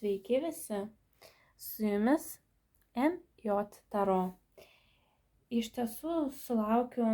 Sveiki visi, su jumis MJ Taro. Iš tiesų sulaukiu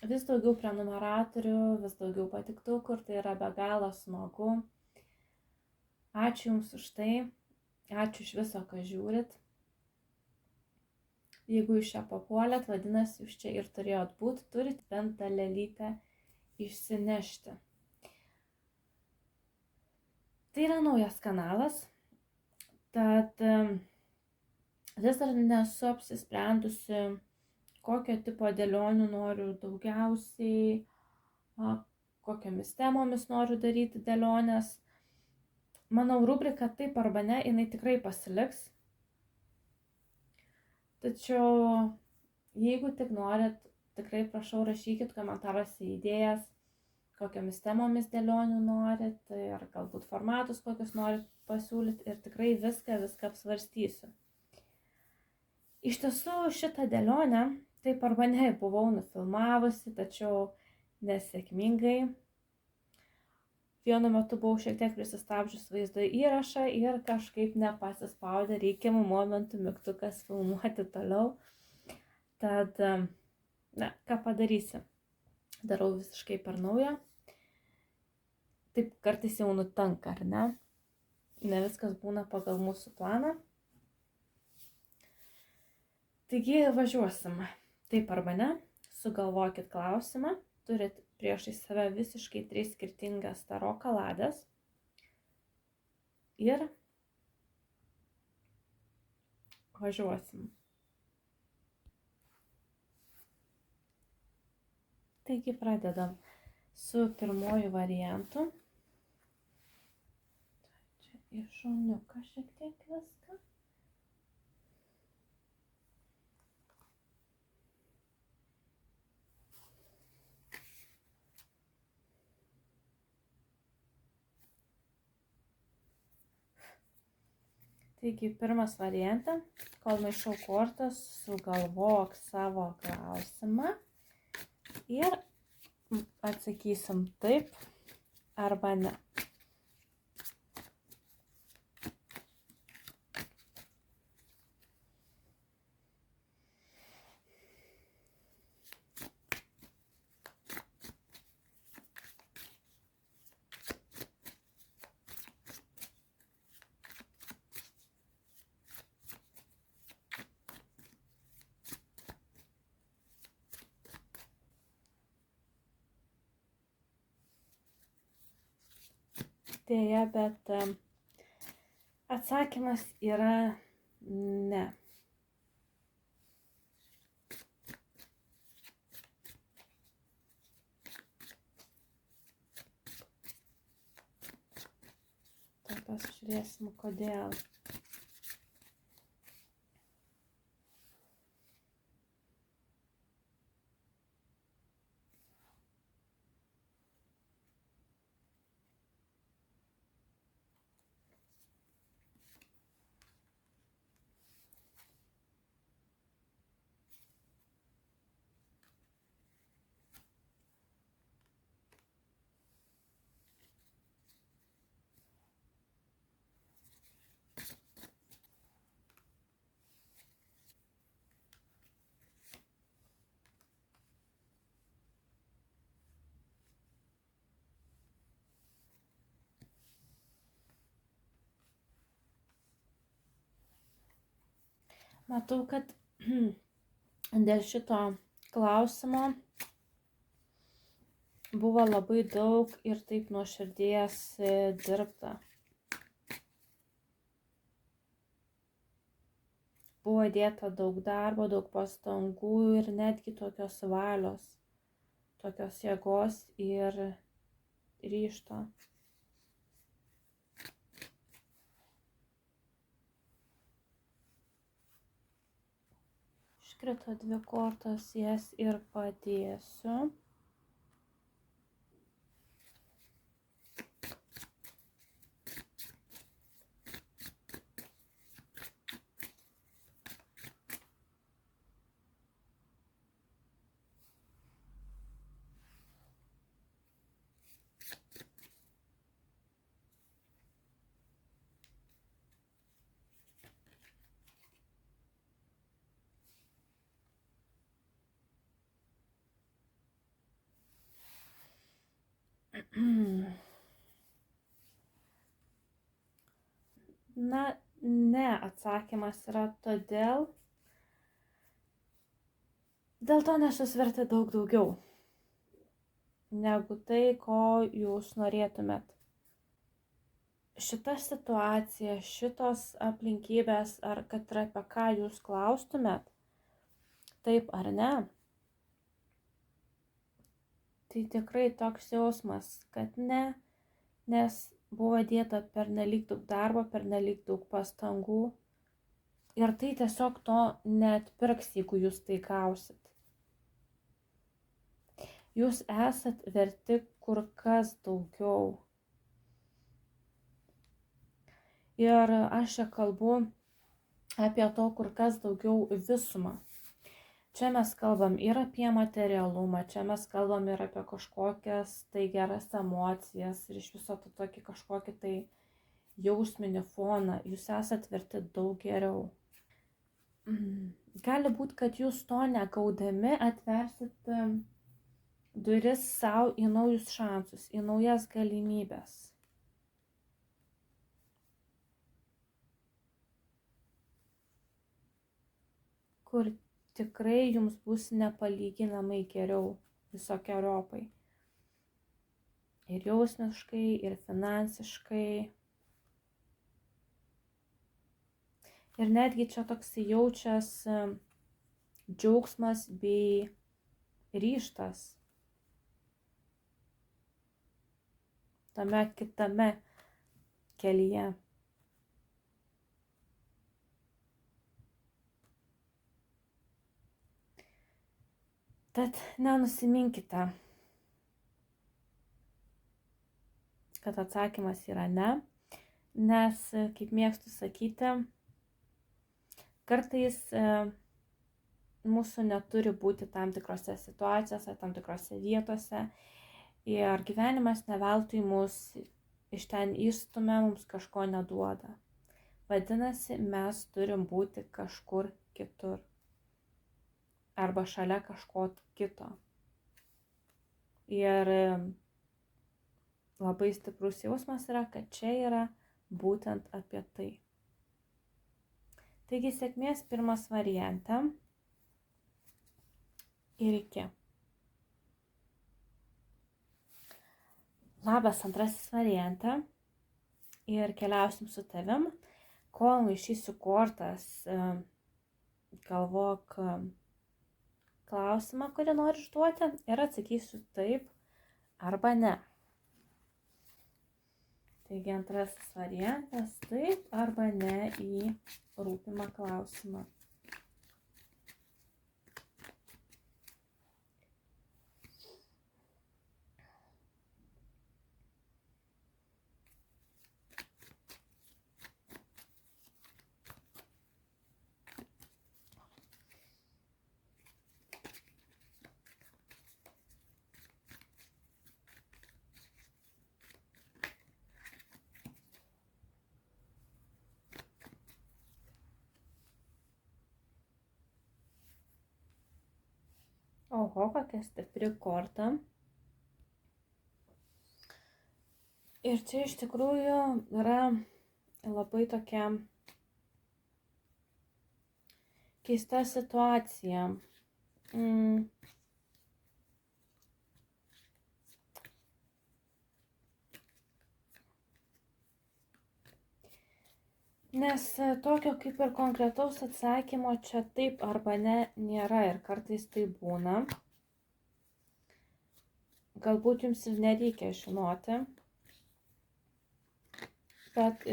vis daugiau prenumeratorių, vis daugiau patiktukų ir tai yra be galo smagu. Ačiū Jums už tai, ačiū iš viso, ką žiūrit. Jeigu Jūs čia papuolėt, vadinasi, Jūs čia ir turėjot būti, turit bent dalelytę išsinešti. Tai yra naujas kanalas, tad vis dar nesu apsisprendusi, kokio tipo dėlionių noriu daugiausiai, kokiamis temomis noriu daryti dėlionės. Manau, rubrika taip arba ne, jinai tikrai pasiliks. Tačiau, jeigu tik norit, tikrai prašau rašykit komentaruose idėjas, kokiamis temomis dėlionių norit ir galbūt formatus kokius norit pasiūlyti ir tikrai viską apsvarstysiu. Iš tiesų šitą dėlionę taip arba ne buvau nufilmavusi, tačiau nesėkmingai. Vienu metu buvau šiek tiek prisistabdžius vaizdo įrašą ir kažkaip nepasispaudė reikiamų momentų mygtukas filmuoti toliau. Tad, ką padarysi? Darau visiškai per naują. Taip kartais jau nutanka, ar ne? Ne viskas būna pagal mūsų planą. Taigi važiuosim. Taip arba ne, sugalvokit klausimą. Turit priešai save visiškai 3 skirtingas taro kalades. Ir važiuosim. Taigi pradedam su pirmoju variantu. Čia į šoniuką šiek tiek viską. Taigi pirmas variantą, kol maišau kortas, sugalvok savo klausimą. Ir atsakysim taip arba ne. Deja, bet atsakymas yra ne. Tad pasižiūrėsim, kodėl. Matau, kad dėl šito klausimo buvo labai daug ir taip nuo širdies dirbta. Buvo dėta daug darbo, daug pastangų ir netgi tokios valios, tokios jėgos ir ryžto. Iškrito 2 kortos, jas ir padėsiu. Na, ne, atsakymas yra dėl to nesusverti daug daugiau negu tai, ko jūs norėtumėt. Šita situacija, šitos aplinkybės, ar kad ir apie ką jūs klaustumėt, taip ar ne, tai tikrai toks jausmas, kad ne, nes buvo dėta pernelyg daug darbo, pernelyg daug pastangų ir tai tiesiog to neatpirks, jeigu jūs tai gausit. Jūs esat verti kur kas daugiau. Ir aš čia kalbu apie to kur kas daugiau visumą. Čia mes kalbam ir apie materialumą, čia mes kalbam ir apie kažkokias tai geras emocijas ir iš viso to tokį kažkokį tai jausminį foną. Jūs esat verti daug geriau. Gali būti, kad jūs to negaudami atversit duris savo į naujus šansus, į naujas galimybės. Kur tikrai jums bus nepalyginamai geriau visokiojopai. Ir jausmiškai, ir finansiškai. Ir netgi čia toks jaučias džiaugsmas bei ryžtas tame kitame kelyje. Tad nenusiminkite, kad atsakymas yra ne, nes, kaip mėgstu sakyti, kartais mūsų neturi būti tam tikrose situacijose, tam tikrose vietose ir gyvenimas ne veltui mus iš ten išstumia, mums kažko neduoda. Vadinasi, mes turim būti kažkur kitur arba šalia kažko kito. Ir labai stiprus jausmas yra, kad čia yra būtent apie tai. Taigi sėkmės pirmas variante ir iki. Labas antrasis variante ir keliausim su tavim, kol maišysiu kortas, galvok klausimą, kurį nori užduoti ir atsakysiu taip arba ne. Taigi antrasis variantas taip arba ne į rūpimą klausimą. Oho, kokia stipri korta. Ir čia iš tikrųjų yra labai tokia keista situacija. Nes tokio kaip ir konkretaus atsakymo čia taip arba ne nėra ir kartais tai būna. Galbūt jums ir nereikia žinoti, bet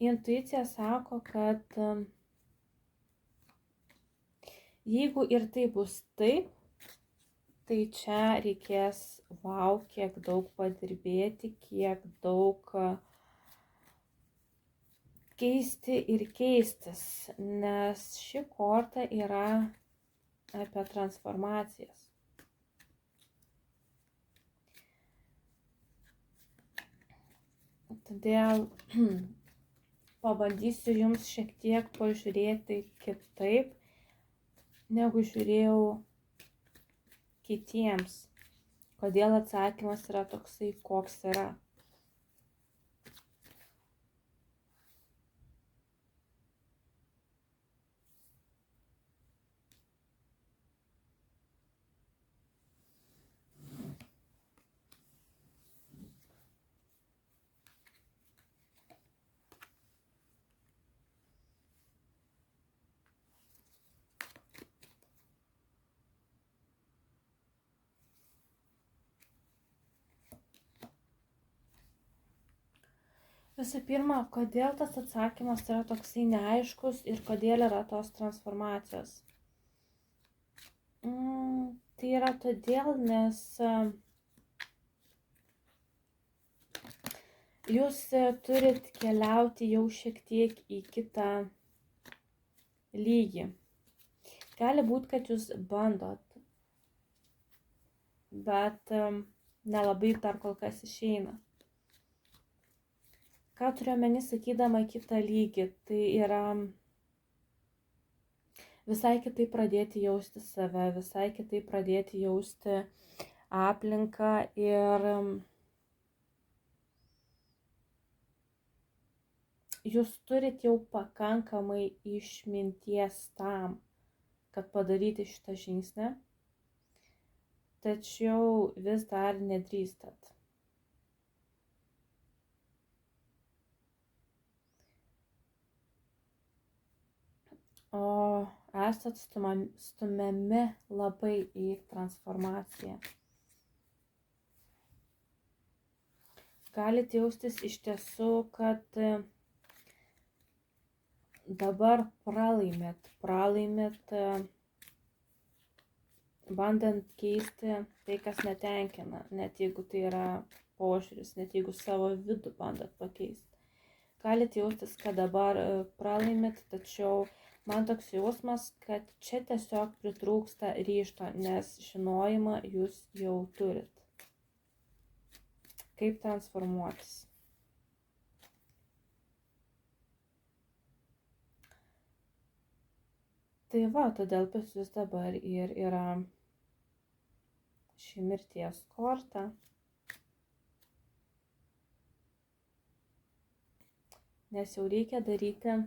intuicija sako, kad jeigu ir tai bus taip, tai čia reikės kiek daug padirbėti, kiek daug keisti ir keistis, nes ši korta yra apie transformacijas. Todėl pabandysiu jums šiek tiek pažiūrėti kitaip, negu žiūrėjau kitiems, kodėl atsakymas yra toksai, koks yra. Visų pirma, kodėl tas atsakymas yra toksai neaiškus ir kodėl yra tos transformacijos. Tai yra todėl, nes jūs turit keliauti jau šiek tiek į kitą lygį. Gali būti, kad jūs bandot, bet nelabai dar kol kas išeina. Ką turiu omeny sakydama kitą lygį, tai yra visai kitaip pradėti jausti save, visai kitaip pradėti jausti aplinką ir jūs turit jau pakankamai išminties tam, kad padaryti šitą žingsnį, tačiau vis dar nedrįstat. O esat stumiami labai į transformaciją. Galite jaustis iš tiesų, kad dabar pralaimėt, bandant keisti tai, kas netenkina, net jeigu tai yra požiūris, net jeigu savo vidų bandot pakeisti. Galite jaustis, kad dabar pralaimėt, tačiau man toks jausmas, kad čia tiesiog pritrūksta ryžto, nes žinojimą jūs jau turit. Kaip transformuotis. Tai va, todėl pas jūs dabar ir yra ši mirties korta. Nes jau reikia daryti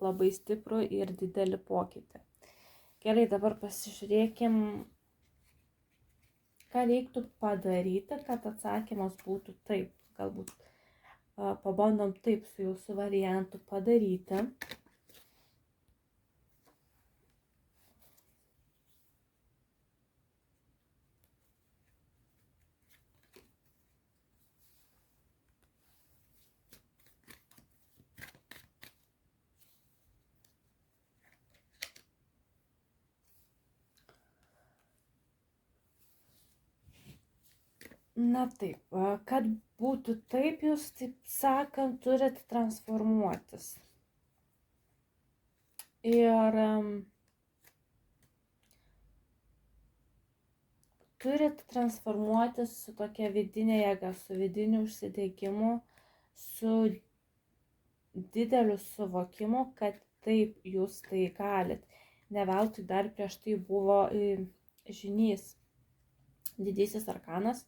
labai stiprų ir didelį pokytį. Gerai, dabar pasižiūrėkim, ką reiktų padaryti, kad atsakymas būtų taip. Galbūt pabandom taip su jūsų variantu padaryti. Na taip, kad būtų taip, jūs, taip sakant, turit transformuotis. Ir turit transformuotis su tokia vidinė jėga, su vidiniu užsidegimu, su dideliu suvokimu, kad taip jūs tai galit. Ne veltui dar prieš tai buvo žynys, didysis arkanas.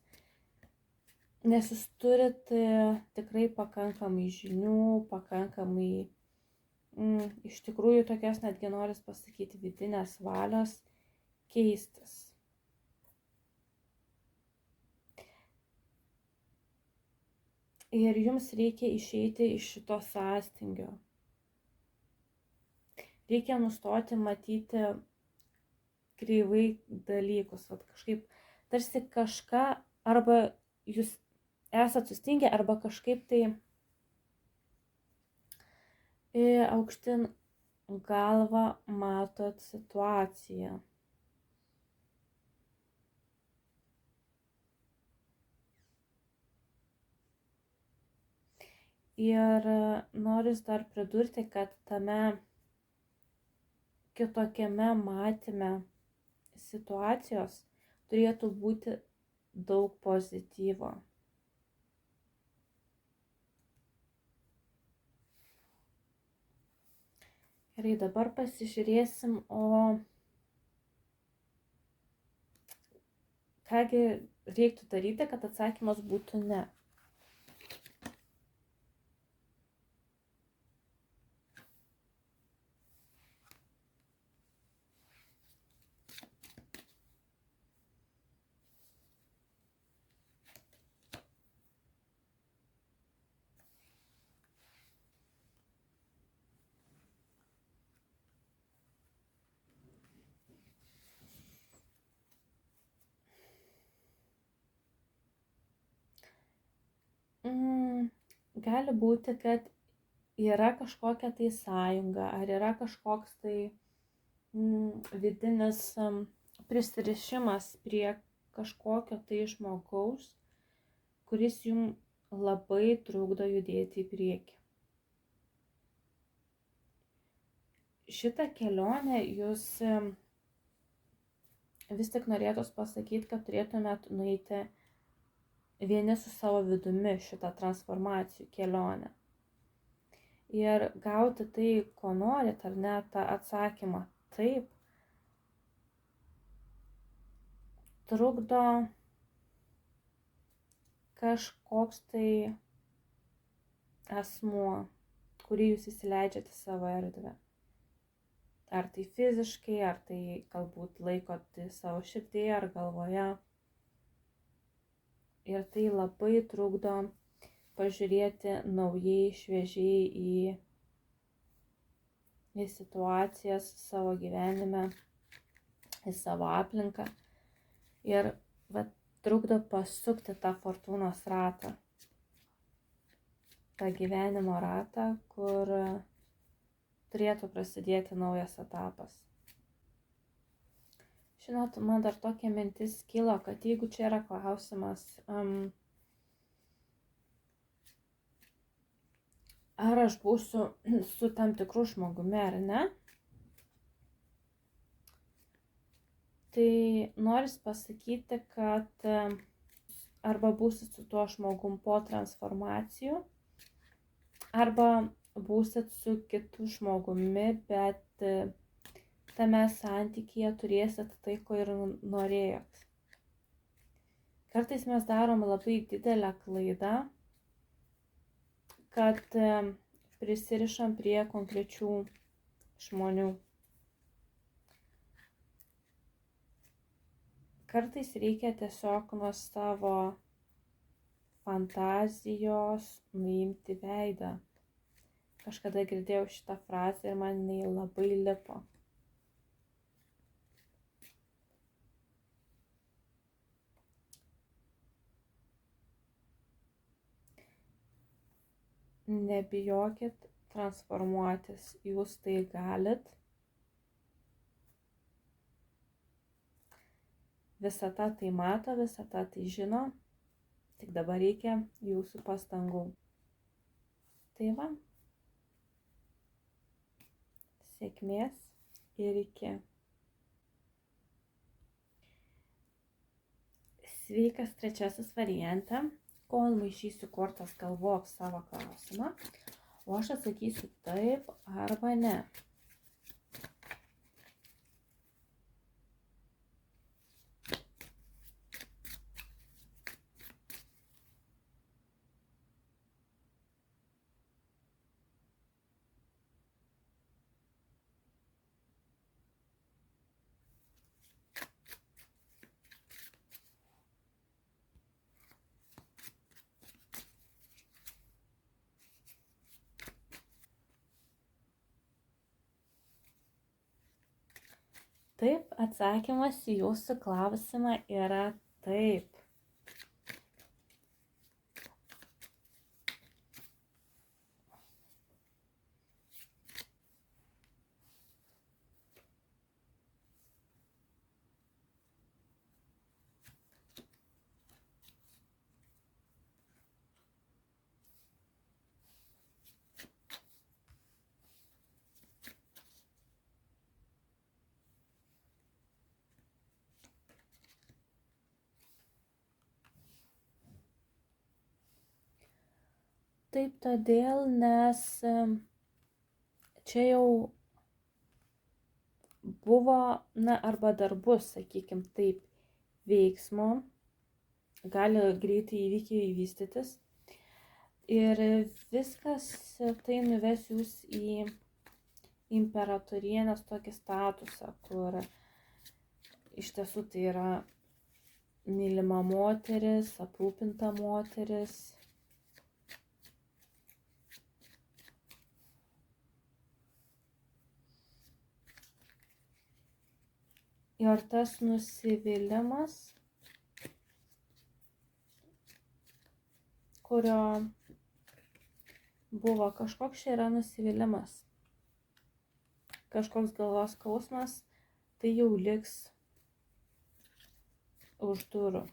Nes jūs turit tikrai pakankamai žinių, pakankamai, iš tikrųjų tokios netgi noris pasakyti vidinės valios keistis. Ir jums reikia išeiti iš šito sąstingio. Reikia nustoti matyti kreivai dalykus, vat kažkaip tarsi kažką arba jūs esat sustingę arba kažkaip tai aukštin galvą matot situaciją. Ir noriu dar pridurti, kad tame kitokiame matyme situacijos turėtų būti daug pozityvo. Gerai, dabar pasižiūrėsim, o kągi reiktų daryti, kad atsakymas būtų ne? Gali būti, kad yra kažkokia tai sąjunga, ar yra kažkoks tai vidinis prisirišimas prie kažkokio tai žmogaus, kuris jums labai trukdo judėti į priekį. Šitą kelionę jūs vis tik norėtos pasakyti, kad turėtumėt nueiti vieni su savo vidumi šitą transformacijų kelionę. Ir gauti tai, ko norit, ar ne, tą atsakymą taip, trukdo kažkoks tai asmuo, kurį jūs įsileidžiate į savo erdvę. Ar tai fiziškai, ar tai galbūt laikot savo širdėje ar galvoje. Ir tai labai trukdo pažiūrėti naujai, šviežiai į situacijas savo gyvenime, į savo aplinką. Ir trukdo pasukti tą fortūnos ratą, tą gyvenimo ratą, kur turėtų prasidėti naujas etapas. Žinot, man dar tokia mintis kilo, kad jeigu čia yra klausimas, ar aš būsiu su tam tikru žmogumi ar ne, tai noris pasakyti, kad arba būsit su tuo žmogum po transformacijų, arba būsit su kitu žmogumi, bet tame santykyje turėsit tai, ko ir norėjot. Kartais mes darom labai didelę klaidą, kad prisirišam prie konkrečių žmonių. Kartais reikia tiesiog nuo savo fantazijos nuimti veidą. Kažkada girdėjau šitą frazę ir man jinai labai lipo. Nebijokit transformuotis, jūs tai galit. Visata tai mato, visata tai žino, tik dabar reikia jūsų pastangų. Tai va, sėkmės ir iki. Sveikas trečiasis variante. Kol maišysiu kortas, galvok savo klausimą, o aš atsakysiu taip arba ne. Taip, atsakymas į jūsų klausimą yra taip. Taip todėl, nes čia jau buvo, arba dar bus, sakykim taip, veiksmo, gali greitai įvykiai vystytis ir viskas tai nuves jūs į imperatorienės tokį statusą, kur iš tiesų tai yra mylima moteris, aprūpinta moteris. Ir tas nusivylimas, kurio buvo kažkoks čia yra nusivylimas, kažkoks galvos skausmas, tai jau liks už durų.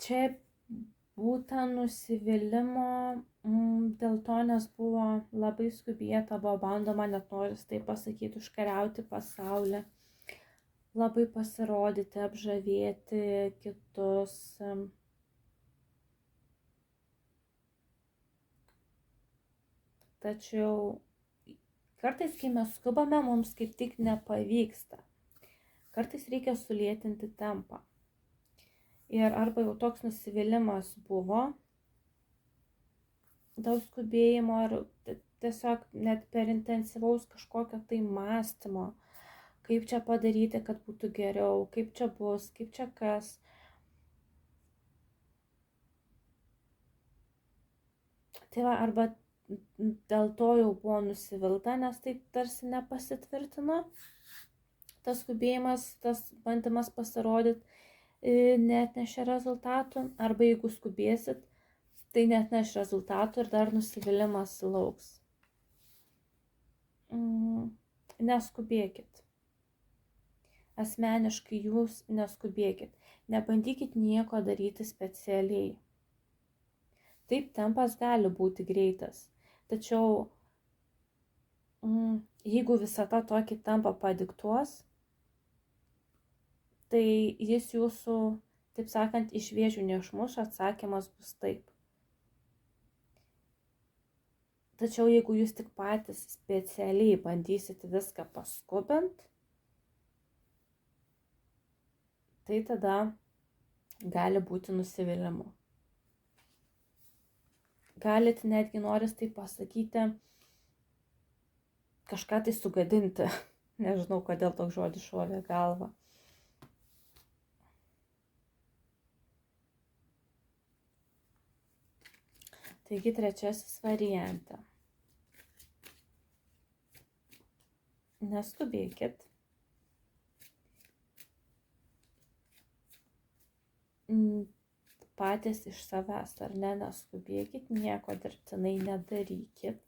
Čia būta nusivylimo dėl to, nes buvo labai skubėta, buvo bandoma, net noris tai pasakyti, užkariauti pasaulį, labai pasirodyti, apžavėti kitus. Tačiau kartais, kai mes skubame, mums kaip tik nepavyksta. Kartais reikia sulėtinti tempą. Ir arba jau toks nusivylimas buvo dėl skubėjimo, ar tiesiog net per intensyvaus kažkokio tai mąstymo, kaip čia padaryti, kad būtų geriau, kaip čia bus, kaip čia kas. Tai va, arba dėl to jau buvo nusivilta, nes tai tarsi nepasitvirtino. Tas skubėjimas, tas bandymas pasirodyti net nešia rezultatų, arba jeigu skubėsit, tai net neš rezultatų ir dar nusivylimas lauks. Neskubėkit. Asmeniškai jūs neskubėkit. Nebandykit nieko daryti specialiai. Taip, tempas gali būti greitas, tačiau jeigu visata tokį tempą padiktuos, tai jis jūsų, taip sakant, iš vėžių neišmuš, atsakymas bus taip. Tačiau jeigu jūs tik patys specialiai bandysit viską paskubint, tai tada gali būti nusivylimų. Galit netgi noris tai pasakyti, kažką tai sugadinti. Nežinau, kodėl toks žodis šovė galvą. Taigi trečiasis variante. Neskubėkit. Patys iš savęs, ar ne, neskubėkit, nieko dirbtinai nedarykit.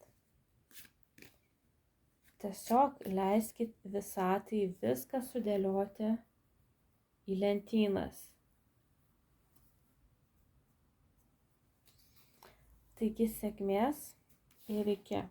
Tiesiog leiskit visatai viską sudėlioti į lentynas. Taigi sėkmės ir iki.